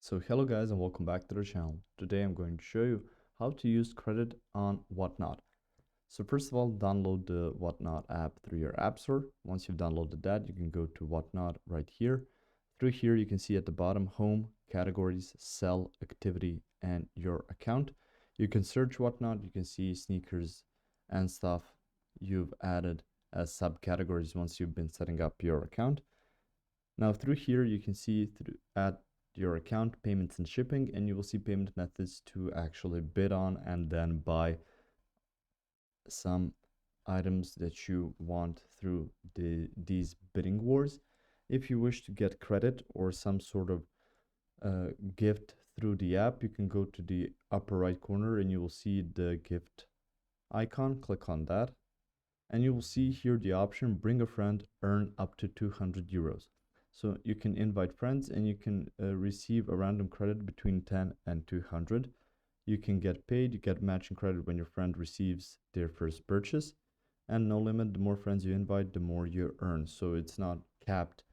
So hello guys and welcome back to the channel. Today I'm going to show you how to use credit on Whatnot. So first of all, download the Whatnot app through your app store. Once you've downloaded that, you can go to Whatnot right here. Through here you can see at the bottom home, categories, sell, activity, and your account. You can search Whatnot, you can see sneakers and stuff you've added as subcategories once you've been setting up your account. Now through here you can see at your account payments and shipping, and you will see payment methods to actually bid on and then buy some items that you want through these bidding wars. If you wish to get credit or some sort of gift through the app, you can go to the upper right corner and you will see the gift icon. Click on that and you will see here the option bring a friend, earn up to 200 euros. So you can invite friends and you can receive a random credit between 10 and 200. You can get paid, you get matching credit when your friend receives their first purchase, and no limit. The more friends you invite, the more you earn. So it's not capped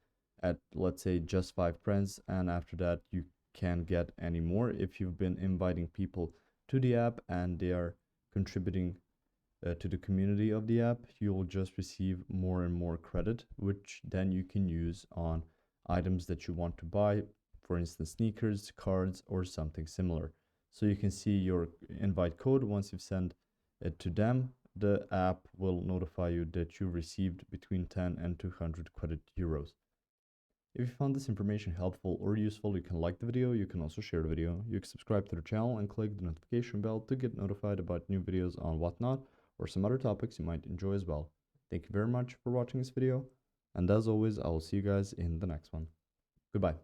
at, let's say, just 5 friends, and after that you can't get any more. If you've been inviting people to the app and they are contributing to the community of the app, you will just receive more and more credit, which then you can use on items that you want to buy, for instance sneakers, cards, or something similar. So you can see your invite code. Once you've sent it to them, the app will notify you that you received between 10 and 200 credit euros. If you found this information helpful or useful, you can like the video, you can also share the video, you can subscribe to the channel and click the notification bell to get notified about new videos on Whatnot or some other topics you might enjoy as well. Thank you very much for watching this video, and as always, I will see you guys in the next one. Goodbye.